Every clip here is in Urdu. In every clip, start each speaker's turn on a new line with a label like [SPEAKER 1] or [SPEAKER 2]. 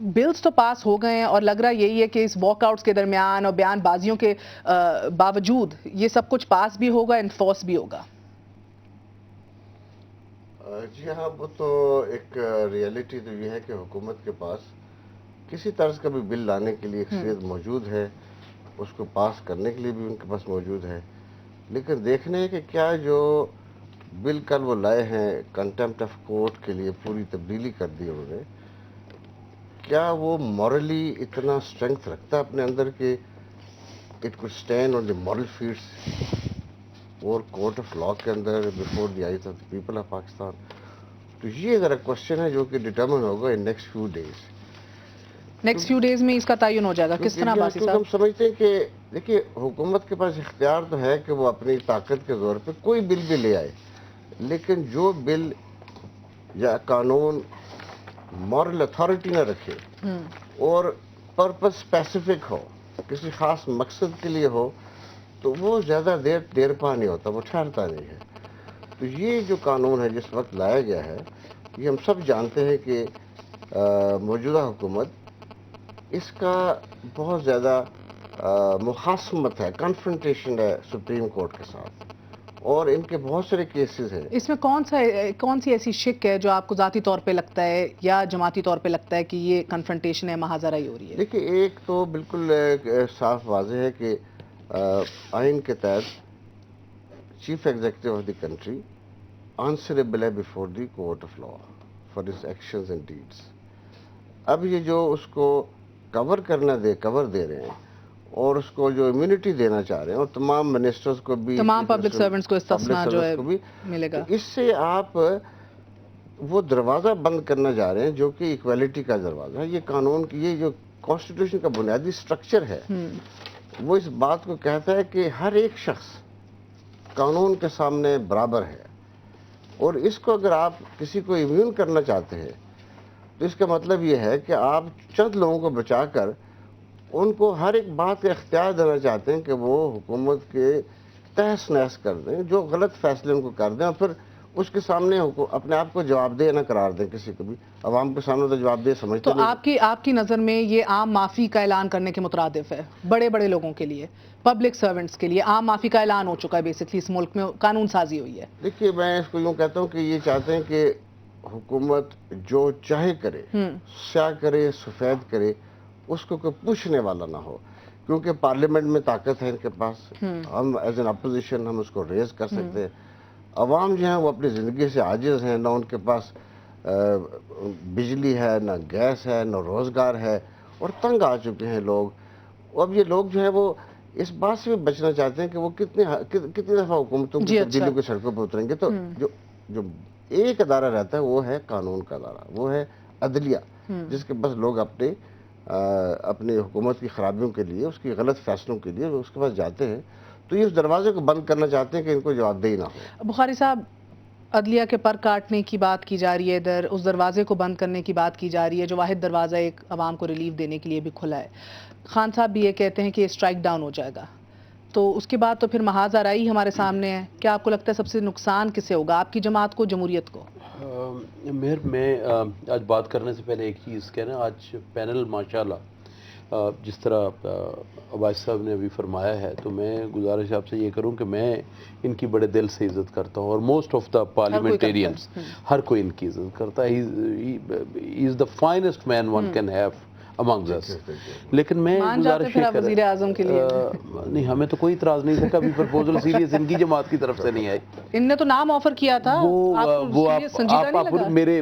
[SPEAKER 1] بلز تو پاس ہو گئے ہیں اور لگ رہا یہی ہے کہ اس واک آؤٹس کے درمیان اور بیان بازیوں کے باوجود یہ سب کچھ پاس بھی ہوگا، انفورس بھی ہوگا.
[SPEAKER 2] جی ہاں، وہ تو ایک ریئلٹی تو یہ ہے کہ حکومت کے پاس کسی طرز کا بھی بل لانے کے لیے اکثریت موجود ہے، اس کو پاس کرنے کے لیے بھی ان کے پاس موجود ہے. لیکن دیکھنے کہ کیا جو بل کل وہ لائے ہیں کنٹمپٹ آف کورٹ کے لیے پوری تبدیلی کر دی انہوں نے، کیا وہ مورلی اتنا اسٹرینگتھ رکھتا ہے اپنے اندر کہ it could stand on the moral facts اور کورٹ آف لا کے اندر before the eyes of the people of Pakistan. تو یہ ذرا کوشچن ہے جو کہ ڈٹرمن ہوگا in next few days.
[SPEAKER 1] Next few days میں اس کا تعین ہو جائے گا. کس طرح باسی
[SPEAKER 2] کیونکہ
[SPEAKER 1] صاحب؟
[SPEAKER 2] ہم سمجھتے ہیں کہ دیکھیے حکومت کے پاس اختیار تو ہے کہ وہ اپنی طاقت کے زور پہ کوئی بل بھی لے آئے، لیکن جو بل یا قانون مورل اتھارٹی نہ رکھے اور پرپس اسپیسیفک ہو، کسی خاص مقصد کے لیے ہو، تو وہ زیادہ دیر پا نہیں ہوتا، وہ ٹھہرتا نہیں ہے. تو یہ جو قانون ہے جس وقت لایا گیا ہے، یہ ہم سب جانتے ہیں کہ موجودہ حکومت اس کا بہت زیادہ مخاصمت ہے، کنفرنٹیشن ہے سپریم کورٹ کے ساتھ، اور ان کے بہت سارے کیسز ہیں.
[SPEAKER 1] اس میں کون سی ایسی شک ہے جو آپ کو ذاتی طور پہ لگتا ہے یا جماعتی طور پہ لگتا ہے کہ یہ کنفرنٹیشن ہے محاذرہ ہی ہو رہی ہے؟
[SPEAKER 2] دیکھیے، ایک تو بالکل صاف واضح ہے کہ آئین کے تحت chief executive of the country answerable ہے before the court of law for his actions and deeds. اب یہ جو اس کو کور دے رہے ہیں اور اس کو جو امیونٹی دینا چاہ رہے ہیں، اور تمام منسٹرز کو بھی،
[SPEAKER 1] تمام پبلک سرونٹس کو استثناء جو ہے
[SPEAKER 2] بھی
[SPEAKER 1] ملے گا،
[SPEAKER 2] اس سے آپ وہ دروازہ بند کرنا جا رہے ہیں جو کہ ایکویلٹی کا دروازہ ہے. یہ قانون کی، یہ جو کانسٹیٹیوشن کا بنیادی سٹرکچر ہے، وہ اس بات کو کہتا ہے کہ ہر ایک شخص قانون کے سامنے برابر ہے، اور اس کو اگر آپ کسی کو امیون کرنا چاہتے ہیں تو اس کا مطلب یہ ہے کہ آپ چند لوگوں کو بچا کر ان کو ہر ایک بات کا اختیار دینا چاہتے ہیں کہ وہ حکومت کے تہس نہس کر دیں، جو غلط فیصلے ان کو کر دیں، اور پھر اس کے سامنے اپنے آپ کو جواب دہ نہ قرار دیں. کسی کو بھی عوام کے سامنے تو جواب دہ سمجھتے
[SPEAKER 1] تو آپ کی نظر میں یہ عام معافی کا اعلان کرنے کے مترادف ہے بڑے لوگوں کے لیے، پبلک سرونٹس کے لیے عام معافی کا اعلان ہو چکا ہے. بیسکلی اس ملک میں قانون سازی ہوئی ہے.
[SPEAKER 2] دیکھیے، میں اس کو یوں کہتا ہوں کہ یہ چاہتے ہیں کہ حکومت جو چاہے کرے، سیاہ کرے سفید کرے، اس کو کوئی پوچھنے والا نہ ہو، کیونکہ پارلیمنٹ میں طاقت ہے ان کے پاس. ہم ایز این اپوزیشن ہم اس کو ریز کر سکتے ہیں. عوام جو ہیں وہ اپنی زندگی سے عاجز ہیں، نہ ان کے پاس بجلی ہے، نہ گیس ہے، نہ روزگار ہے، اور تنگ آ چکے ہیں لوگ. اب یہ لوگ جو ہے وہ اس بات سے بھی بچنا چاہتے ہیں کہ وہ کتنی دفعہ حکومتوں کی تبدیلیوں کی سڑکوں پہ اتریں گے. تو جو ایک ادارہ رہتا ہے وہ ہے قانون کا ادارہ، وہ ہے عدلیہ، جس کے بس لوگ اپنی حکومت کی خرابیوں کے لیے، اس کی غلط فیصلوں کے لیے اس کے پاس جاتے ہیں. تو یہ اس دروازے کو بند کرنا چاہتے ہیں کہ ان کو جواب دہی نہ ہو.
[SPEAKER 1] بخاری صاحب، عدلیہ کے پر کاٹنے کی بات کی جا رہی ہے، ادھر اس دروازے کو بند کرنے کی بات کی جا رہی ہے جو واحد دروازہ ایک عوام کو ریلیف دینے کے لیے بھی کھلا ہے. خان صاحب بھی یہ کہتے ہیں کہ یہ اسٹرائک ڈاؤن ہو جائے گا، تو اس کے بعد تو پھر محاذ آرائی ہمارے سامنے ہے. کیا آپ کو لگتا ہے سب سے نقصان کسے ہوگا، آپ کی جماعت کو، جمہوریت کو؟
[SPEAKER 3] میں آج بات کرنے سے پہلے ایک چیز کہنا، آج پینل ماشاءاللہ جس طرح عباس صاحب نے ابھی فرمایا ہے، تو میں گزارش آپ سے یہ کروں کہ میں ان کی بڑے دل سے عزت کرتا ہوں، اور موسٹ آف دا پارلیمنٹیرینس، ہر کوئی ان کی عزت کرتا ہے. He is the finest man one can have amongst us. لیکن میں گزارش یہ کر
[SPEAKER 1] وزیر اعظم کے لیے
[SPEAKER 3] نہیں، ہمیں تو کوئی اعتراض نہیں تھا، کبھی پرپوزل سیریس ان کی جماعت کی طرف سے نہیں آئی.
[SPEAKER 1] ان نے تو نام آفر کیا تھا.
[SPEAKER 3] وہ آپ میرے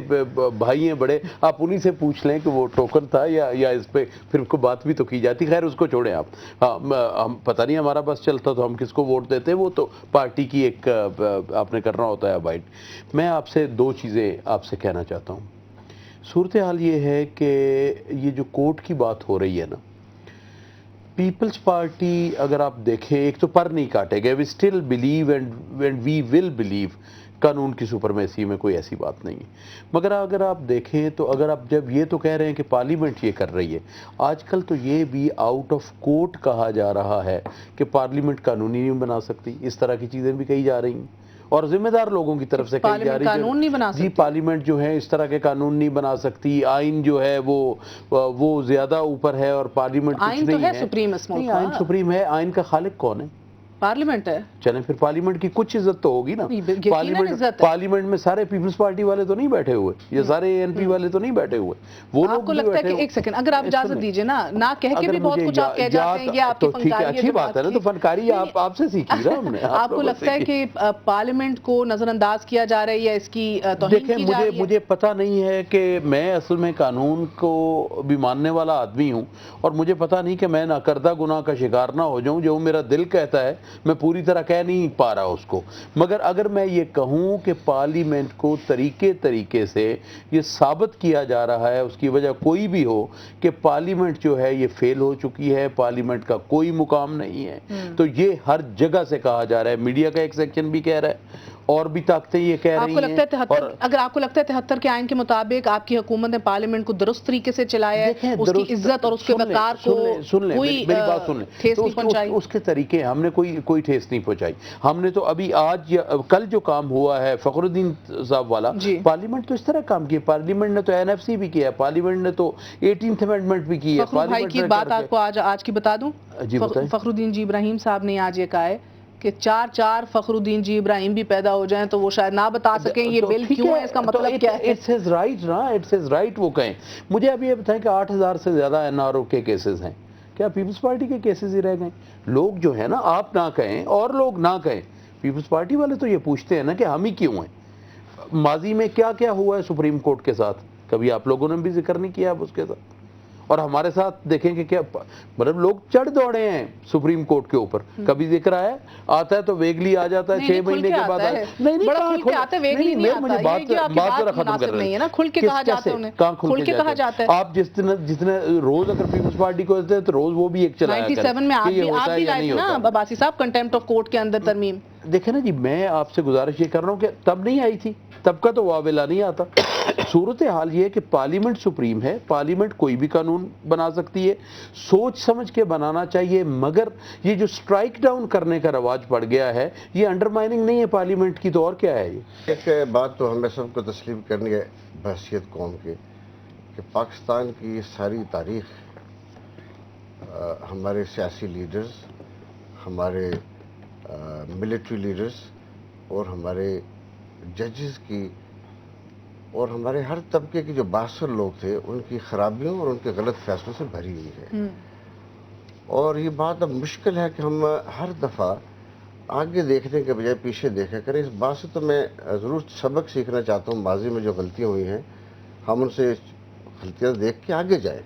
[SPEAKER 3] بھائی ہیں بڑے، آپ انہی سے پوچھ لیں کہ وہ ٹوکن تھا یا اس پہ پھر کو بات بھی تو کی جاتی. خیر اس کو چھوڑیں آپ. ہم پتہ نہیں ہمارا بس چلتا تو ہم کس کو ووٹ دیتے، وہ تو پارٹی کی ایک آپ نے کرنا ہوتا ہے ابائڈ. میں آپ سے دو چیزیں آپ سے کہنا چاہتا ہوں. صورتحال یہ ہے کہ یہ جو کورٹ کی بات ہو رہی ہے نا، پیپلز پارٹی اگر آپ دیکھیں، ایک تو پر نہیں کاٹے گئے. We still believe and we will believe قانون کی سپرمیسی میں کوئی ایسی بات نہیں ہے. مگر اگر آپ دیکھیں تو اگر آپ جب یہ تو کہہ رہے ہیں کہ پارلیمنٹ یہ کر رہی ہے، آج کل تو یہ بھی آؤٹ آف کورٹ کہا جا رہا ہے کہ پارلیمنٹ قانونی نہیں بنا سکتی. اس طرح کی چیزیں بھی کہی جا رہی ہیں. اور ذمہ دار لوگوں کی طرف سے کہی جا رہی ہے
[SPEAKER 1] قانون نہیں بنا
[SPEAKER 3] جی
[SPEAKER 1] سکتی،
[SPEAKER 3] پارلیمنٹ جو ہے اس طرح کے قانون نہیں بنا سکتی، آئین جو ہے وہ زیادہ اوپر ہے اور پارلیمنٹ کچھ
[SPEAKER 1] آئین تو
[SPEAKER 3] نہیں
[SPEAKER 1] ہے سپریم اس ملک
[SPEAKER 3] نہیں،
[SPEAKER 1] کا،
[SPEAKER 3] آئین سپریم ہے، آئین کا خالق کون ہے؟
[SPEAKER 1] پارلیمنٹ ہے،
[SPEAKER 3] چلیں پھر پارلیمنٹ کی کچھ عزت تو ہوگی نا،
[SPEAKER 1] یقیناً عزت ہے۔
[SPEAKER 3] پارلیمنٹ میں سارے پیپلز پارٹی والے تو نہیں بیٹھے ہوئے، یا سارے اے این پی والے تو نہیں بیٹھے ہوئے، وہ
[SPEAKER 1] آپ
[SPEAKER 3] لوگ
[SPEAKER 1] کو
[SPEAKER 3] بھی
[SPEAKER 1] لگتا ہے
[SPEAKER 3] بیٹھے
[SPEAKER 1] کہ
[SPEAKER 3] ہوئے۔
[SPEAKER 1] ایک سیکنڈ اگر آپ اجازت دیجئے نہ کہہ کے
[SPEAKER 3] اگر
[SPEAKER 1] بھی بہت
[SPEAKER 3] مجھے
[SPEAKER 1] کچھ آپ کہہ جاتے ہیں، یہ آپ کی
[SPEAKER 3] تو ٹھیک ہے،
[SPEAKER 1] فنکاری ہے
[SPEAKER 3] اچھی
[SPEAKER 1] جو
[SPEAKER 3] بات ہے نا، تو فنکاری آپ سے سیکھی نا ہم نے،
[SPEAKER 1] آپ کو لگتا ہے کہ پارلیمنٹ کو نظر انداز کیا جا رہا ہے یا اس کی توہین کی جا رہی ہے؟
[SPEAKER 3] مجھے پتہ نہیں ہے کہ میں اصل میں قانون کو بھی ماننے والا آدمی ہوں، اور مجھے پتہ نہیں کہ میں ناکردہ گناہ کا شکار نہ ہو جاؤں، جو میرا دل کہتا ہے میں پوری طرح کہہ نہیں پا رہا اس کو، مگر اگر میں یہ کہوں کہ پارلیمنٹ کو طریقے سے یہ ثابت کیا جا رہا ہے، اس کی وجہ کوئی بھی ہو کہ پارلیمنٹ جو ہے یہ فیل ہو چکی ہے، پارلیمنٹ کا کوئی مقام نہیں ہے، تو یہ ہر جگہ سے کہا جا رہا ہے، میڈیا کا ایک سیکشن بھی کہہ رہا ہے اور بھی طاقتیں یہ کہہ رہی ہیں۔
[SPEAKER 1] اگر آپ کو لگتا ہے 73 کے آئین کے مطابق آپ کی حکومت نے پارلیمنٹ کو درست طریقے سے چلایا ہے، اس کی عزت اور اس کے وقار کو کوئی ٹھیس نہیں پہنچائی؟
[SPEAKER 3] اس کے طریقے ہم نے کوئی ٹھیس نہیں پہنچائی، ہم نے تو ابھی آج یا کل جو کام ہوا ہے فخر الدین صاحب والا، پارلیمنٹ تو اس طرح کام کیا، پارلیمنٹ نے تو این ایف سی بھی کیا ہے، پارلیمنٹ نے تو 18th امینڈمنٹ بھی کی ہے۔
[SPEAKER 1] فخر بھائی کی بات آپ کو آج کی بتا دوں، فخر الدین جی ابراہیم صاحب نے آج یہ کہا ہے کہ 4 فخر الدین جی ابراہیم بھی پیدا ہو جائیں تو وہ شاید نہ بتا سکیں یہ بل کیوں ہے، اس کا مطلب کیا ہے؟
[SPEAKER 3] اٹس ہز رائٹ نا، اٹس ہز رائٹ وہ کہیں۔ مجھے اب یہ بتائیں کہ 8000 سے زیادہ این آر او کے کیسز ہیں، کیا پیپلز پارٹی کے کیسز ہی رہ گئے؟ لوگ جو ہے نا، آپ نہ کہیں اور لوگ نہ کہیں، پیپلز پارٹی والے تو یہ پوچھتے ہیں نا کہ ہم ہی کیوں ہیں؟ ماضی میں کیا کیا ہوا ہے سپریم کورٹ کے ساتھ، کبھی آپ لوگوں نے بھی ذکر نہیں کیا اب اس کے ساتھ، اور ہمارے ساتھ دیکھیں کہ کیا مطلب لوگ چڑھ دوڑے ہیں سپریم کورٹ کے اوپر، کبھی ذکر آتا ہے تو ویگلی آ جاتا ہے 6 مہینے کے بعد،
[SPEAKER 1] بڑا کھل کے آتا ہے، ویگلی نہیں آتا، یہ جو آپ کی بات مناسب نہیں ہے نا، کھل کے کہا جاتا ہے انہیں، کھل کے کہا جاتا ہے۔
[SPEAKER 3] آپ جتنے روز اگر پیپلز پارٹی کو دیتے ہیں تو روز وہ بھی ایک چلایا کریں
[SPEAKER 1] 97 میں آپ بھی لائے تھے نا عباسی صاحب کنٹیمپٹ آف کورٹ کے اندر ترمیم۔
[SPEAKER 3] دیکھیں نا جی، میں آپ سے گزارش یہ کر رہا ہوں کہ تب نہیں آئی تھی، تب کا تو واویلا نہیں آتا۔ صورتحال یہ ہے کہ پارلیمنٹ سپریم ہے، پارلیمنٹ کوئی بھی قانون بنا سکتی ہے، سوچ سمجھ کے بنانا چاہیے، مگر یہ جو سٹرائک ڈاؤن کرنے کا رواج پڑ گیا ہے یہ انڈرمائننگ نہیں ہے پارلیمنٹ کی، تو اور کیا ہے یہ؟
[SPEAKER 2] ایک بات تو ہمیں سب کو تسلیم کرنی ہے بحیثیت قوم کے، کہ پاکستان کی ساری تاریخ ہمارے سیاسی لیڈرز، ہمارے ملٹری لیڈرز اور ہمارے ججز کی اور ہمارے ہر طبقے کے جو باثر لوگ تھے ان کی خرابیوں اور ان کے غلط فیصلوں سے بھری ہوئی ہے، اور یہ بات اب مشکل ہے کہ ہم ہر دفعہ آگے دیکھنے کے بجائے پیچھے دیکھا کریں۔ اس بات سے تو میں ضرور سبق سیکھنا چاہتا ہوں، ماضی میں جو غلطیاں ہوئی ہیں ہم ان سے غلطیاں دیکھ کے آگے جائیں۔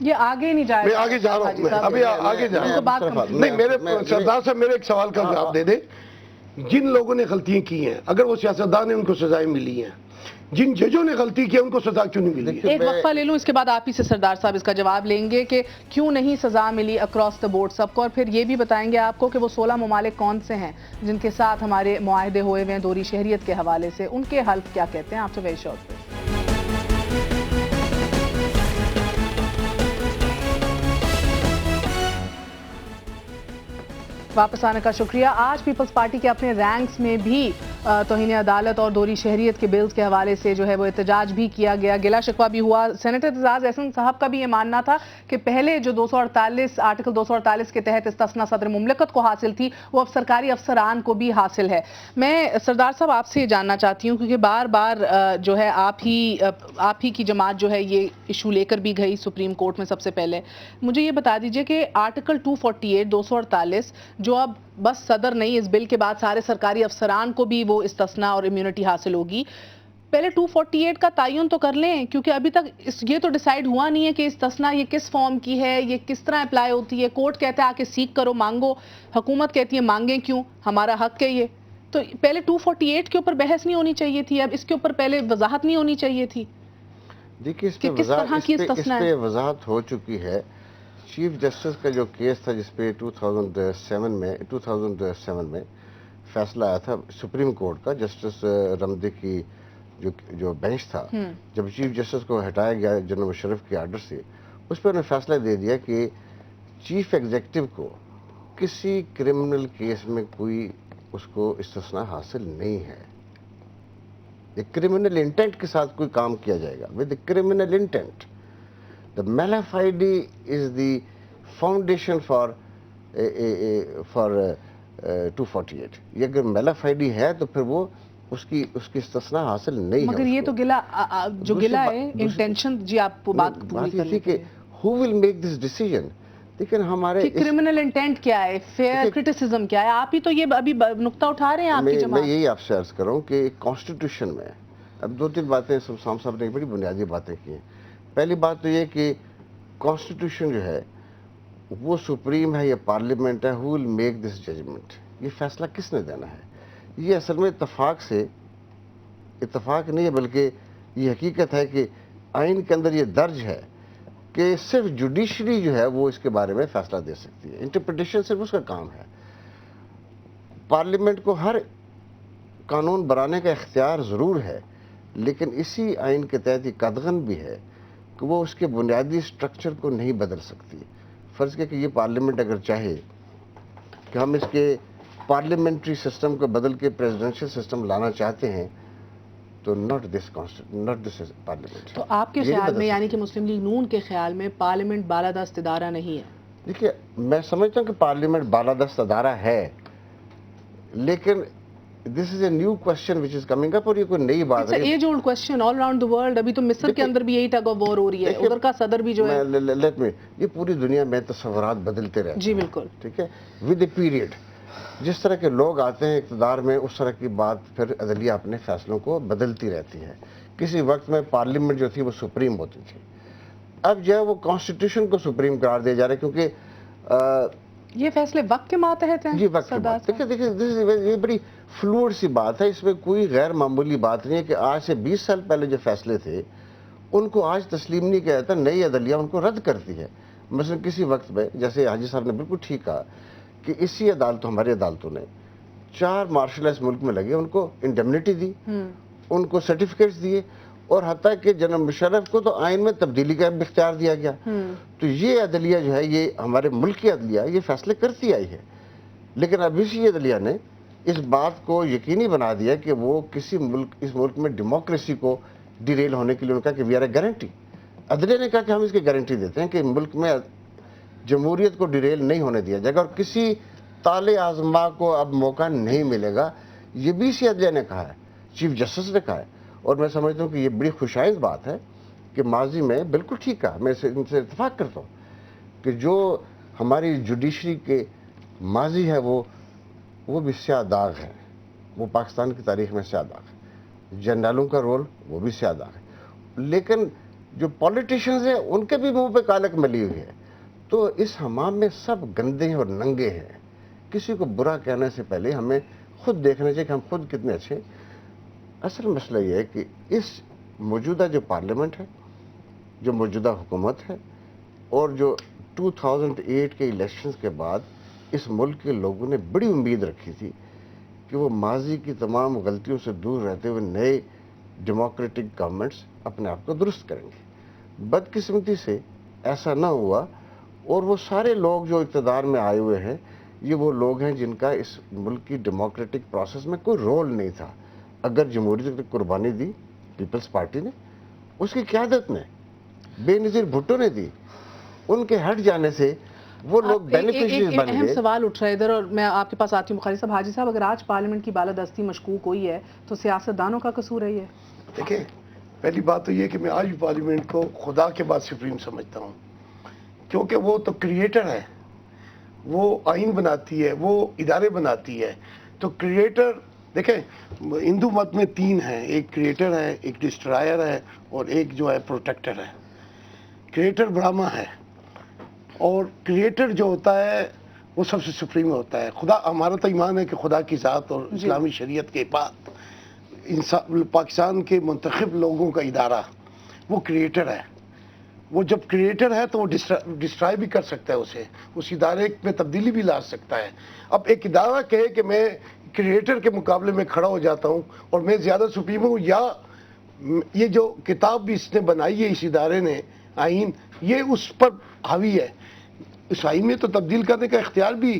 [SPEAKER 1] یہ آگے نہیں جائے،
[SPEAKER 4] میں آگے جا رہا ہوں، ابھی آگے جا رہا ہوں۔ نہیں، میرے سردار صاحب میرے ایک سوال کا جواب دے دیں، جن لوگوں نے غلطیاں کی ہیں اگر وہ سیاستدان ہیں ان کو سزائیں ملی ہیں، جن ججوں نے غلطی کی ان کو سزا کیوں نہیں ملی؟
[SPEAKER 1] ایک وقفہ لے لوں، اس کے بعد آپ ہی سے سردار صاحب اس کا جواب لیں گے کہ کیوں نہیں سزا ملی اکراس دا بورڈ سب کو، اور پھر یہ بھی بتائیں گے آپ کو کہ وہ 16 ممالک کون سے ہیں جن کے ساتھ ہمارے معاہدے ہوئے ہیں دوہری شہریت کے حوالے سے، ان کے حلف کیا کہتے ہیں۔ آفٹر ویری شارٹ بریک واپس آنے کا شکریہ۔ آج پیپلز پارٹی کے اپنے رینکس میں بھی توہین عدالت اور دوہری شہریت کے بلز کے حوالے سے جو ہے وہ احتجاج بھی کیا گیا، گلا شکوہ بھی ہوا۔ سینیٹر اعزاز احسن صاحب کا بھی یہ ماننا تھا کہ پہلے جو 248 آرٹیکل 248 کے تحت استثناء صدر مملکت کو حاصل تھی وہ اب سرکاری افسران کو بھی حاصل ہے۔ میں سردار صاحب آپ سے یہ جاننا چاہتی ہوں کیونکہ بار بار جو ہے آپ ہی کی جماعت جو ہے یہ ایشو لے کر بھی گئی سپریم کورٹ میں سب سے پہلے، مجھے یہ بتا دیجئے کہ آرٹیکل 248 248 جو اب بس صدر نہیں، اس بل کے بعد سارے سرکاری افسران کو بھی وہ استثناء اور امیونٹی حاصل ہوگی، پہلے 248 کا تعین تو کر لیں، کیونکہ ابھی تک یہ تو ڈیسائیڈ ہوا نہیں ہے کہ استثناء یہ کس فارم کی ہے، یہ کس طرح اپلائی ہوتی ہے۔ کورٹ کہتا ہے آ کے سیکھ کرو، مانگو، حکومت کہتی ہے مانگیں کیوں، ہمارا حق ہے یہ۔ تو پہلے 248 کے اوپر بحث نہیں ہونی چاہیے تھی، اب اس کے اوپر پہلے وضاحت نہیں ہونی چاہیے تھی؟
[SPEAKER 2] دیکھیے اس پہ وضاحت ہو چکی ہے۔ چیف جسٹس کا جو کیس تھا جس پہ 2007 میں فیصلہ آیا تھا سپریم کورٹ کا، جسٹس رمدے کی جو بینچ تھا، جب چیف جسٹس کو ہٹایا گیا جنرل مشرف کے آرڈر سے، اس پہ انہوں نے فیصلہ دے دیا کہ چیف ایگزیکٹو کو کسی کرمنل کیس میں کوئی اس کو استثناء حاصل نہیں ہے. ایک کرمنل انٹینٹ کے ساتھ کوئی کام کیا جائے گا, with criminal intent. The mala fide is the foundation for 248. یہ اگر میلافائڈی ہے تو پھر وہ اس کی استثناء حاصل نہیں ہے.
[SPEAKER 1] مگر یہ تو گلا ہے انٹینشن. جی آپ بات پوری کر لیں کہ
[SPEAKER 2] who will make this decision. لیکن ہمارے
[SPEAKER 1] کرمنل انٹینٹ کیا ہے, فیئر کرٹیسزم کیا ہے, آپ ہی تو یہ ابھی نقطہ اٹھا رہے ہیں آپ کی جماعت.
[SPEAKER 2] میں یہی آپ سے عرض کروں کہ کانسٹیٹیوشن میں اب 2-3 باتیں سام صاحب نے بڑی بنیادی باتیں کی ہیں. پہلی بات تو یہ کہ کانسٹیٹیوشن جو ہے وہ سپریم ہے یا پارلیمنٹ ہے, who will make this judgment. یہ فیصلہ کس نے دینا ہے؟ یہ اصل میں اتفاق نہیں ہے, بلکہ یہ حقیقت ہے کہ آئین کے اندر یہ درج ہے کہ صرف جوڈیشری جو ہے وہ اس کے بارے میں فیصلہ دے سکتی ہے. انٹرپریٹیشن صرف اس کا کام ہے. پارلیمنٹ کو ہر قانون بنانے کا اختیار ضرور ہے, لیکن اسی آئین کے تحت یہ قدغن بھی ہے کہ وہ اس کے بنیادی سٹرکچر کو نہیں بدل سکتی. فرض کیا کہ یہ پارلیمنٹ اگر چاہے کہ ہم اس کے پارلیمنٹری سسٹم کو بدل کے پریزیڈنشل سسٹم لانا چاہتے ہیں تو not this پارلیمنٹ.
[SPEAKER 1] تو آپ کے خیال میں, یعنی کہ مسلم لیگ نون کے خیال میں پارلیمنٹ بالادست ادارہ نہیں ہے؟
[SPEAKER 2] دیکھیے میں سمجھتا ہوں کہ پارلیمنٹ بالادست ادارہ ہے, لیکن this is a new question which is coming up, اور یہ کوئی نئی بات ہے.
[SPEAKER 1] Age old question all around the world. ابھی تو مصر کے اندر بھی یہی ٹگ آف وار ہو رہی ہے, ادھر کا صدر بھی جو ہے.
[SPEAKER 2] یہ پوری دنیا میں تصورات بدلتے رہتے ہیں.
[SPEAKER 1] جی بالکل.
[SPEAKER 2] ٹھیک ہے, ود اے پیریڈ جس طرح کے لوگ آتے ہیں اقتدار میں, اس طرح کی بات پھر عدلیہ اپنے فیصلوں کو بدلتی رہتی ہے. کسی وقت میں پارلیمنٹ جو تھی وہ سپریم ہوتی تھی, اب جو ہے وہ کانسٹیٹیوشن کو سپریم قرار دیا جا رہا ہے, کیونکہ
[SPEAKER 1] یہ فیصلے وقت کے ماتحت ہیں.
[SPEAKER 2] جی وقت کے بات. دیکھیں یہ بڑی فلوئڈ سی بات ہے, اس میں کوئی غیر معمولی بات نہیں ہے کہ آج سے 20 سال پہلے جو فیصلے تھے ان کو آج تسلیم نہیں کیا جاتا, نئی عدلیہ ان کو رد کرتی ہے. مثلا کسی وقت میں, جیسے حاجی صاحب نے بالکل ٹھیک کہا کہ اسی ہماری عدالتوں نے 4 مارشل اس ملک میں لگے, ان کو انڈیمنیٹی دی, ان کو سرٹیفکیٹس دیے, اور حتیٰ کہ جنرل مشرف کو تو آئین میں تبدیلی کا بھی اختیار دیا گیا. تو یہ عدلیہ جو ہے, یہ ہمارے ملک کی عدلیہ یہ فیصلے کرتی آئی ہے. لیکن اب اسی عدلیہ نے اس بات کو یقینی بنا دیا کہ وہ اس ملک میں ڈیموکریسی کو ڈیریل ہونے کے لیے ان کا کہ وی آر اے گارنٹی. عدلیہ نے کہا کہ ہم اس کی گارنٹی دیتے ہیں کہ ملک میں جمہوریت کو ڈیریل نہیں ہونے دیا جائے گا, اور کسی طالع آزما کو اب موقع نہیں ملے گا. یہ بھی اسی عدلیہ نے کہا ہے, چیف جسٹس نے کہا ہے. اور میں سمجھتا ہوں کہ یہ بڑی خوشائند بات ہے کہ ماضی میں بالکل ٹھیک کہا, میں ان سے اتفاق کرتا ہوں کہ جو ہماری جوڈیشری کے ماضی ہے وہ بھی سیاہ داغ ہے, وہ پاکستان کی تاریخ میں سیاہ داغ ہے. جنرلوں کا رول وہ بھی سیاہ داغ ہے, لیکن جو پولیٹیشینز ہیں ان کے بھی منہ پہ کالک ملی ہوئی ہے. تو اس حمام میں سب گندے ہیں اور ننگے ہیں. کسی کو برا کہنے سے پہلے ہمیں خود دیکھنا چاہیے کہ ہم خود کتنے اچھے. اصل مسئلہ یہ ہے کہ اس موجودہ جو پارلیمنٹ ہے, جو موجودہ حکومت ہے, اور جو 2008 کے الیکشنز کے بعد اس ملک کے لوگوں نے بڑی امید رکھی تھی کہ وہ ماضی کی تمام غلطیوں سے دور رہتے ہوئے نئے ڈیموکریٹک گورنمنٹس اپنے آپ کو درست کریں گے. بدقسمتی سے ایسا نہ ہوا, اور وہ سارے لوگ جو اقتدار میں آئے ہوئے ہیں یہ وہ لوگ ہیں جن کا اس ملک کی ڈیموکریٹک پروسیس میں کوئی رول نہیں تھا. اگر جمہوریت کی قربانی دی پیپلز پارٹی نے, اس کی قیادت نے, بے نظیر بھٹو نے دی, ان کے ہٹ جانے سے وہ لوگ بینیفیشریز بن گئے.
[SPEAKER 1] اہم سوال اٹھ رہا ہے ادھر, اور میں آپ کے پاس آتی ہوں بخاری صاحب. حاجی صاحب, اگر آج پارلیمنٹ کی بالادستی مشکوک ہوئی ہے تو سیاستدانوں کا قصور ہے یہ؟
[SPEAKER 4] دیکھیں, پہلی بات تو یہ کہ میں آج بھی پارلیمنٹ کو خدا کے بعد سپریم سمجھتا ہوں, کیونکہ وہ تو کریٹر ہے, وہ آئین بناتی ہے, وہ ادارے بناتی ہے. تو کریٹر دیکھیں, ہندو مت میں 3 ہیں, ایک کریٹر ہے, ایک ڈسٹرائر ہے, اور ایک جو ہے پروٹیکٹر ہے. کریٹر برہما ہے, اور کریٹر جو ہوتا ہے وہ سب سے سپریم ہوتا ہے. خدا, ہمارا تو ایمان ہے کہ خدا کی ذات اور اسلامی شریعت کے بعد پاکستان کے منتخب لوگوں کا ادارہ وہ کریٹر ہے. وہ جب کریٹر ہے تو وہ ڈسٹرائی بھی کر سکتا ہے اسے, اس ادارے میں تبدیلی بھی لا سکتا ہے. اب ایک ادارہ کہے کہ میں کریٹر کے مقابلے میں کھڑا ہو جاتا ہوں اور میں زیادہ سپریم ہوں, یا یہ جو کتاب بھی اس نے بنائی ہے اس ادارے نے, آئین, یہ اس پر حاوی ہے. اس آئین میں تو تبدیل کرنے کا اختیار بھی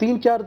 [SPEAKER 3] 3-4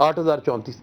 [SPEAKER 3] 8034,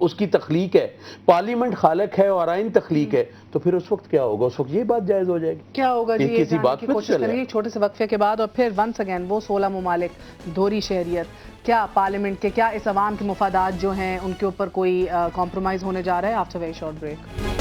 [SPEAKER 3] اس کی تخلیق ہے، پارلیمنٹ خالق ہے اور آئین تخلیق ہے، تو پھر اس وقت کیا ہوگا؟ اس وقت یہ بات جائز ہو جائے گی.
[SPEAKER 1] کیا ہوگا جی؟
[SPEAKER 3] کسی بات
[SPEAKER 1] کی
[SPEAKER 3] پہ
[SPEAKER 1] کوشش کریں گے چھوٹے سے وقفے کے بعد، اور پھر ونس اگین وہ 16 ممالک دوہری شہریت، کیا پارلیمنٹ کے، کیا اس عوام کے مفادات جو ہیں ان کے اوپر کوئی کمپرومائز ہونے جا رہا ہے؟ After very short break.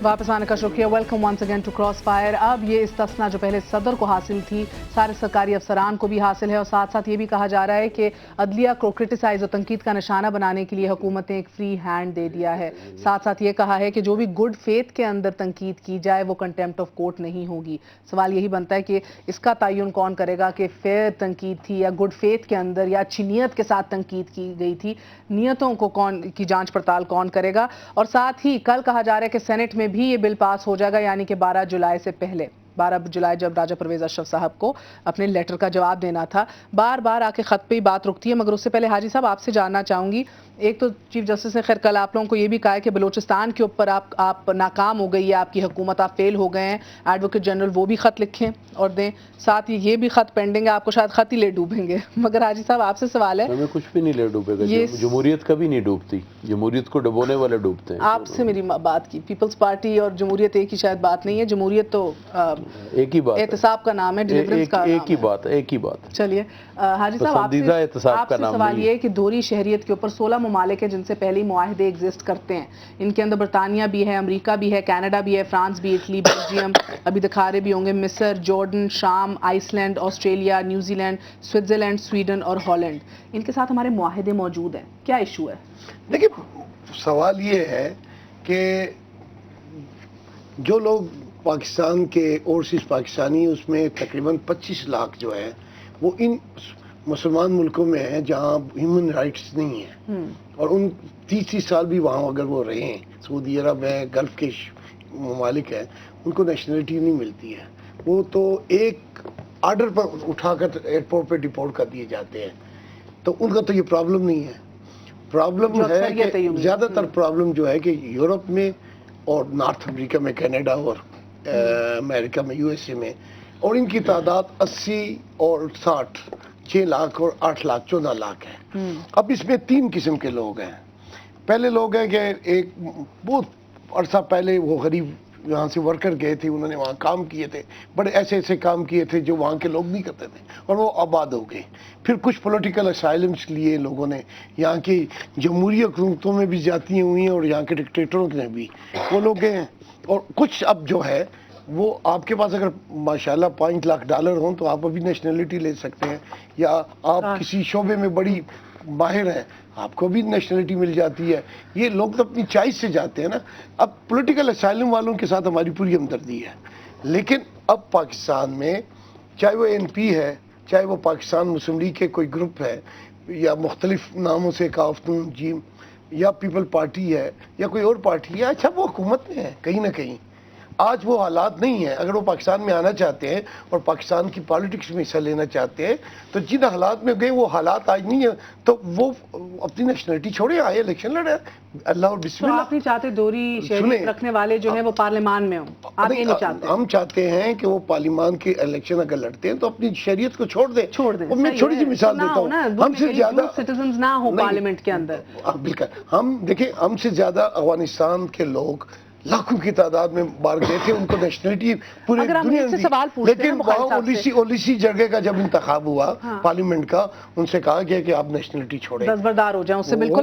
[SPEAKER 1] واپس آنے کا شکریہ. Welcome once again to Crossfire. اب یہ استثنا جو پہلے صدر کو حاصل تھی سارے سرکاری افسران کو بھی حاصل ہے، اور ساتھ ساتھ یہ بھی کہا جا رہا ہے کہ عدلیہ کو کرٹیسائز اور تنقید کا نشانہ بنانے کے لیے حکومت نے ایک فری ہینڈ دے دیا ہے. ساتھ ساتھ یہ کہا ہے کہ جو بھی گڈ فیتھ کے اندر تنقید کی جائے وہ کنٹیمپٹ آف کورٹ نہیں ہوگی. سوال یہی بنتا ہے کہ اس کا تعین کون کرے گا کہ فیئر تنقید تھی یا گڈ فیتھ کے اندر یا اچھی نیت کے ساتھ تنقید کی گئی تھی؟ نیتوں کو کون کی جانچ پڑتال کون کرے گا؟ اور ساتھ ہی کل کہا جا رہا ہے کہ سینٹ میں بھی یہ بل پاس ہو جائے گا، یعنی کہ 12 جولائی سے پہلے. 12 جولائی جب راجہ پرویز اشرف صاحب کو اپنے لیٹر کا جواب دینا تھا. بار بار آ کے خط پہ ہی بات رکتی ہے، مگر اس سے پہلے حاجی صاحب آپ سے جاننا چاہوں گی، ایک تو چیف جسٹس نے خیر کل آپ لوگوں کو یہ بھی کہا ہے کہ بلوچستان کے اوپر آپ ناکام ہو گئی ہے آپ کی حکومت، آپ فیل ہو گئے ہیں. ایڈوکیٹ جنرل وہ بھی خط لکھیں اور دیں، ساتھ ہی یہ بھی خط پینڈنگ ہے، آپ کو شاید خط ہی لے ڈوبیں گے. مگر حاجی صاحب آپ سے سوال ہے،
[SPEAKER 3] ہمیں کچھ بھی نہیں لے ڈوبے گا، جمہوریت کبھی نہیں ڈوبتی، جمہوریت کو ڈبونے والے ڈوبتے ہیں.
[SPEAKER 1] آپ سے میری بات کی پیپلز پارٹی اور جمہوریت ایک ہی شاید بات نہیں ہے، جمہوریت تو
[SPEAKER 3] ایک ہی بات،
[SPEAKER 1] احتساب کا نام ہے، ڈیلیورنس کا
[SPEAKER 3] ایک ہی بات، ایک ہی بات.
[SPEAKER 1] چلیے حاجی صاحب آپ سے سوال یہ ہے کہ دوہری شہریت کے اوپر 16 ممالک ہیں جن سے پہلے معاہدے ایگزسٹ کرتے ہیں. ان کے اندر برطانیہ بھی ہے، امریکہ بھی ہے، کینیڈا بھی ہے، فرانس بھی، اٹلی، بیلجیم، ابھی دکھا رہے بھی ہوں گے، مصر، جارڈن، شام، Iceland, Australia, New Zealand, Switzerland, Sweden اور ہالینڈ. ان کے ساتھ ہمارے معاہدے موجود ہیں، کیا ایشو ہے؟
[SPEAKER 4] دیکھیں سوال یہ ہے کہ جو لوگ پاکستان کے اوورسیز پاکستانی، اس میں تقریباً 25 لاکھ جو ہے وہ ان مسلمان ملکوں میں ہیں جہاں ہیومن رائٹس نہیں ہیں، اور ان 30 سال بھی وہاں اگر وہ رہے ہیں، سعودی عرب ہے، گلف کے ممالک ہیں، ان کو نیشنلٹی نہیں ملتی ہے. وہ تو ایک آرڈر پر اٹھا کر ایئرپورٹ پہ ڈپورٹ کر دیے جاتے ہیں. تو ان کا تو یہ پرابلم نہیں ہے. پرابلم ہے کہ زیادہ تر پرابلم جو ہے کہ یورپ میں اور نارتھ امریکہ میں، کینیڈا اور امریکہ میں، یو ایس اے میں، اور ان کی تعداد 80 اور 60، 6 لاکھ اور 8 لاکھ، 14 لاکھ ہے. اب اس میں 3 قسم کے لوگ ہیں. پہلے لوگ ہیں کہ ایک بہت عرصہ پہلے وہ غریب یہاں سے ورکر گئے تھے، انہوں نے وہاں کام کیے تھے، بڑے ایسے کام کیے تھے جو وہاں کے لوگ نہیں کرتے تھے، اور وہ آباد ہو گئے. پھر کچھ پولیٹیکل اسائلمس لیے لوگوں نے، یہاں کی جمہوری حکومتوں میں بھی جاتی ہوئی ہیں اور یہاں کے ڈکٹیٹروں نے بھی وہ لوگ گئے ہیں. اور کچھ اب جو ہے وہ آپ کے پاس اگر ماشاءاللہ $5 لاکھ ہوں تو آپ ابھی نیشنلٹی لے سکتے ہیں، یا آپ کسی شعبے میں بڑی ماہر ہیں، آپ کو بھی نیشنلٹی مل جاتی ہے. یہ لوگ تو اپنی چوائس سے جاتے ہیں نا. اب پولیٹیکل اسائلم والوں کے ساتھ ہماری پوری ہمدردی ہے، لیکن اب پاکستان میں چاہے وہ NP ہے، چاہے وہ پاکستان مسلم لیگ کے کوئی گروپ ہے، یا مختلف ناموں سے کافتون جیم، یا پیپل پارٹی ہے، یا کوئی اور پارٹی ہے، اچھا وہ حکومت میں ہے کہیں نہ کہیں. آج وہ حالات نہیں ہیں. اگر وہ پاکستان میں آنا چاہتے ہیں اور پاکستان کی پالیٹکس میں حصہ لینا چاہتے ہیں تو جن حالات میں گئے وہ حالات آج نہیں ہیں، تو وہ اپنی نیشنلٹی چھوڑے، آئے الیکشن لڑے، اللہ اور بسم اللہ.
[SPEAKER 1] آپ نہیں چاہتے دوہری شہریت رکھنے والے جو ہیں وہ پارلیمان میں ہوں؟ آپ یہ نہیں چاہتے؟
[SPEAKER 4] ہم چاہتے ہیں کہ وہ پارلیمان کے الیکشن اگر لڑتے ہیں تو اپنی شہریت کو چھوڑ دیں. میں چھوٹی سی مثال دیتا ہوں، ہم سے زیادہ
[SPEAKER 1] سٹیزنز نہ ہوں پارلیمنٹ کے اندر.
[SPEAKER 4] بالکل. ہم دیکھیں، ہم سے زیادہ افغانستان کے لوگ لاکھوں کی تعداد میں باہر گئے تھے، ان کو نیشنلٹی پوری دنیا دی. لیکن وہاں اولیسی جگہ کا جب انتخاب ہوا پارلیمنٹ کا، ان سے کہا گیا کہ آپ نیشنلٹی چھوڑیں،
[SPEAKER 1] دستبردار ہو جائیں اس سے. بالکل.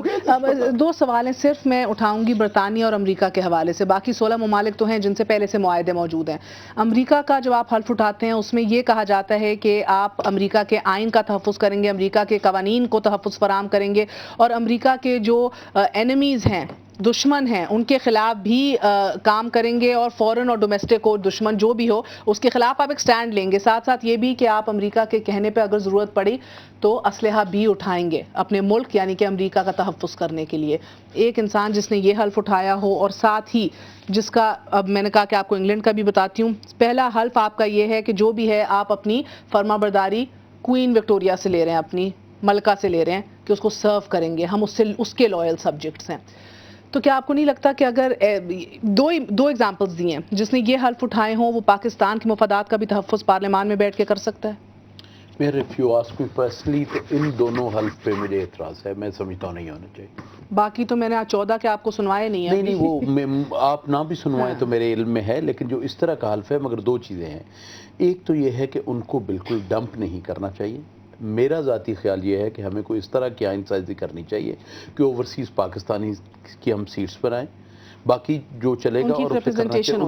[SPEAKER 1] 2 سوال ہیں صرف میں اٹھاؤں گی برطانیہ اور امریکہ کے حوالے سے. باقی 16 ممالک تو ہیں جن سے پہلے سے معاہدے موجود ہیں. امریکہ کا جو آپ حلف اٹھاتے ہیں اس میں یہ کہا جاتا ہے کہ آپ امریکہ کے آئین کا تحفظ کریں گے، امریکہ کے قوانین کو تحفظ فراہم کریں گے، اور امریکہ کے جو اینیمیز ہیں، دشمن ہیں، ان کے خلاف بھی کام کریں گے، اور فورن اور ڈومیسٹک اور دشمن جو بھی ہو اس کے خلاف آپ ایک سٹینڈ لیں گے. ساتھ ساتھ یہ بھی کہ آپ امریکہ کے کہنے پہ اگر ضرورت پڑی تو اسلحہ بھی اٹھائیں گے اپنے ملک یعنی کہ امریکہ کا تحفظ کرنے کے لیے. ایک انسان جس نے یہ حلف اٹھایا ہو، اور ساتھ ہی جس کا اب میں نے کہا کہ آپ کو انگلینڈ کا بھی بتاتی ہوں، پہلا حلف آپ کا یہ ہے کہ جو بھی ہے آپ اپنی فرما برداری کوئین وکٹوریہ سے لے رہے ہیں، اپنی ملکہ سے لے رہے ہیں کہ اس کو سرو کریں گے، ہم اس کے لائل سبجیکٹس ہیں. تو کیا آپ کو نہیں لگتا کہ اگر دو ایگزامپلز دیے ہیں جس نے یہ حلف اٹھائے ہوں وہ پاکستان کے مفادات کا بھی تحفظ پارلیمان میں بیٹھ کے کر سکتا ہے؟
[SPEAKER 3] میرے if you ask me personally تو ان دونوں حلف پہ مجھے اعتراض ہے، میں سمجھتا ہوں نہیں ہونا چاہیے۔
[SPEAKER 1] باقی تو میں نے 14 کے آپ کو سنوائے نہیں ہیں۔
[SPEAKER 3] نہیں وہ آپ نہ بھی سنوائیں تو میرے علم میں ہے، لیکن جو اس طرح کا حلف ہے، مگر دو چیزیں ہیں۔ ایک تو یہ ہے کہ ان کو بالکل ڈمپ نہیں کرنا چاہیے۔ میرا ذاتی خیال یہ ہے کہ ہمیں کوئی اس طرح کی آئین سازی کرنی چاہیے کہ اوورسیز پاکستانی کی ہم سیٹس بنائیں، باقی جو چلے گا اور ان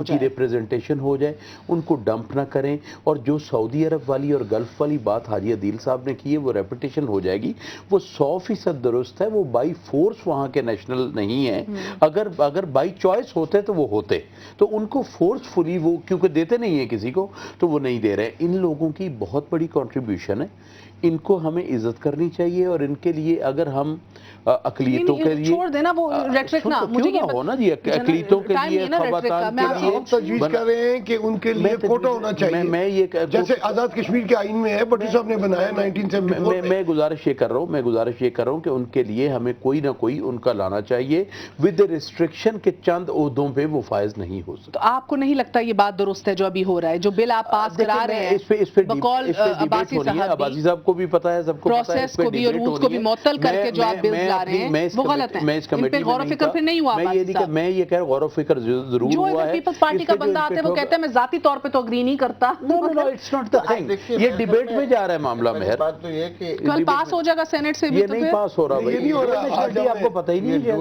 [SPEAKER 3] کی ریپریزنٹیشن ہو جائے، ان کو ڈمپ نہ کریں۔ اور جو سعودی عرب والی اور گلف والی بات حاجی عدیل صاحب نے کی ہے وہ ریپیٹیشن ہو جائے گی، وہ 100% درست ہے۔ وہ بائی فورس وہاں کے نیشنل نہیں ہیں، اگر بائی چوائس ہوتے تو وہ ہوتے، تو ان کو فورسفلی وہ کیونکہ دیتے نہیں ہیں کسی کو تو وہ نہیں دے رہے۔ ان لوگوں کی بہت بڑی کنٹریبیوشن ہے، ان کو ہمیں عزت کرنی چاہیے، اور ان کے لیے اگر ہم اقلیتوں کے لیے
[SPEAKER 1] چھوڑ دینا وہ ریٹرک نہ مجھے یہ
[SPEAKER 3] ہونا جی، اقلیتوں کے لیے، خواتین کے لیے
[SPEAKER 4] ہم تجویز کر رہے ہیں کہ ان کے لیے کوٹا ہونا چاہیے،
[SPEAKER 3] میں یہ
[SPEAKER 4] جیسے آزاد کشمیر کے آئین میں ہے، بٹی صاحب نے بنایا 1974
[SPEAKER 3] میں گزارش یہ کر رہا ہوں کہ ان کے لیے ہمیں کوئی نہ کوئی ان کا لانا چاہیے ود ریسٹرکشن کے چند عہدوں پہ وہ فائز نہیں ہو سکتا۔
[SPEAKER 1] تو آپ کو نہیں لگتا یہ بات درست ہے جو ابھی ہو رہا ہے، جو بل آپ پاس کرا رہے ہیں
[SPEAKER 3] اس پہ ڈیبیٹ ہو رہی ہے، عباسی صاحب کو بھی پتہ ہے، سب کو پتہ ہے،
[SPEAKER 1] پروسیس کو بھی اور رولز کو بھی معطل کر کے جو آپ بلز لا رہے ہیں وہ غلط ہیں، ان پہ غور و فکر پھر نہیں ہوا۔
[SPEAKER 3] میں یہ کہہ رہا غور و فکر ضرور ہوا ہے۔
[SPEAKER 1] پیپلز پارٹی کا بندہ آتے وہ کہتے ہیں میں ذاتی طور پہ تو اگری نہیں کرتا۔
[SPEAKER 3] یہ ڈیبیٹ میں جا رہا ہے معاملہ مہر،
[SPEAKER 2] بات تو یہ کہ
[SPEAKER 1] کل پاس ہو جائے گا سینٹ سے بھی،
[SPEAKER 3] یہ نہیں پاس ہو رہا بھائی،
[SPEAKER 4] نہیں ہو رہا،
[SPEAKER 3] آپ کو پتہ ہی نہیں ہے۔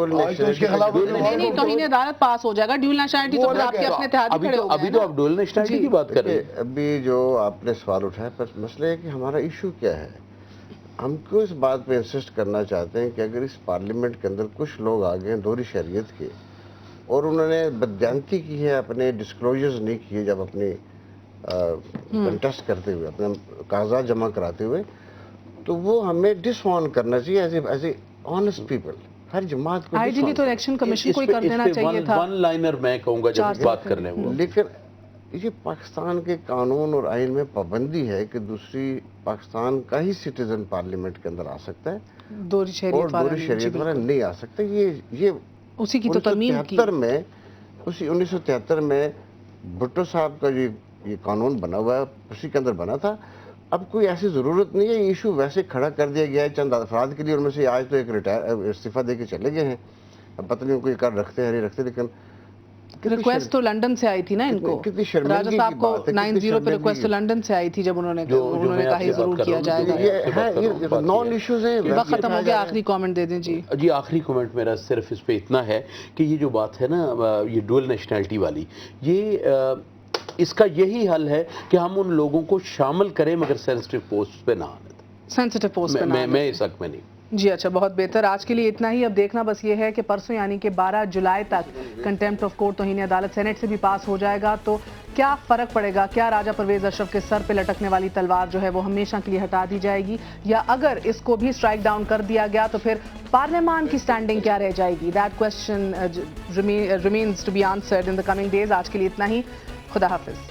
[SPEAKER 1] نہیں توہین عدالت پاس ہو جائے گا، ڈیول نیشنلٹی تو آپ کے اپنے اتحادی کھڑے ہو گئے ہیں۔
[SPEAKER 3] ابھی تو آپ ڈیول نیشنلٹی کی بات کر رہے ہیں۔
[SPEAKER 2] ابھی جو آپ نے سوال اٹھایا، پر مسئلہ ہے کہ ہمارا ایشو کیا ہے۔ ہم کیوں اس بات پہ انسسٹ کرنا چاہتے ہیں کہ اگر اس پارلیمنٹ کے اندر کچھ لوگ آ گئے دوہری شہریت کے اور انہوں نے بددیانتی کی ہے، اپنے ڈسکلوجرز نہیں کیے جب اپنی کنٹیسٹ کرتے ہوئے، اپنے کاغذات جمع کراتے ہوئے، تو وہ ہمیں ڈس آن کرنا چاہیے ایز اے آنیسٹ پیپل۔ ہر جماعت کو
[SPEAKER 1] آئیڈیلی تو الیکشن کمیشن کو ہی کر دینا چاہیے تھا۔
[SPEAKER 3] ون لائنر میں کہوں گا جب بات کرنے وہ،
[SPEAKER 2] لیکن یہ پاکستان کے قانون اور آئین میں پابندی ہے کہ دوسری پاکستان کا ہی سٹیزن پارلیمنٹ کے اندر آ سکتا ہے،
[SPEAKER 1] دوہری
[SPEAKER 2] شہریت والا نہیں آ سکتا۔ یہ
[SPEAKER 1] اسی کی تو ترمیم کی
[SPEAKER 2] 1973 میں بھٹو صاحب کا یہ قانون بنا ہوا ہے، اسی کے اندر بنا تھا۔ اب کوئی ایسی ضرورت نہیں ہے، یہ ایشو ویسے کھڑا کر دیا گیا ہے چند افراد کے لیے، ان میں سے آج تو ایک استعفیٰ دے کے چلے گئے ہیں، اب پتہ نہیں ان کو یہ کار رکھتے ہیں نہیں رکھتے، لیکن
[SPEAKER 1] ریکویسٹ تو لندن سے آئی تھی نا ان کو، راجہ صاحب کو 90 پہ ریکویسٹ تو لندن سے آئی تھی جب انہوں نے کہا یہ ضرور کیا جائے گا۔
[SPEAKER 2] یہ نان ایشوز ہیں۔
[SPEAKER 1] وقت ختم ہو گیا، آخری کامنٹ دے دیں جی۔
[SPEAKER 3] جی آخری کامنٹ میرا صرف اس پہ اتنا ہے کہ یہ جو بات ہے نا یہ ڈوئل نیشنلٹی والی، یہ اس کا یہی حل ہے کہ ہم ان لوگوں کو شامل کریں مگر سینسٹیو پوسٹ پہ نہ آنے دیں۔
[SPEAKER 1] سینسٹیو پوسٹ پہ نہ آنے دیں۔
[SPEAKER 3] میں اس حق میں نہیں۔
[SPEAKER 1] جی اچھا، بہت بہتر۔ آج کے لیے اتنا ہی۔ اب دیکھنا بس یہ ہے کہ پرسوں یعنی کہ 12 جولائی تک کنٹیمپٹ آف کورٹ توہین عدالت سینٹ سے بھی پاس ہو جائے گا تو کیا فرق پڑے گا؟ کیا راجہ پرویز اشرف کے سر پہ لٹکنے والی تلوار جو ہے وہ ہمیشہ کے لیے ہٹا دی جائے گی، یا اگر اس کو بھی اسٹرائک ڈاؤن کر دیا گیا تو پھر پارلیمان کی سٹینڈنگ کیا رہ جائے گی؟ That question remains to be answered in the coming days. آج کے لیے اتنا ہی، خدا حافظ۔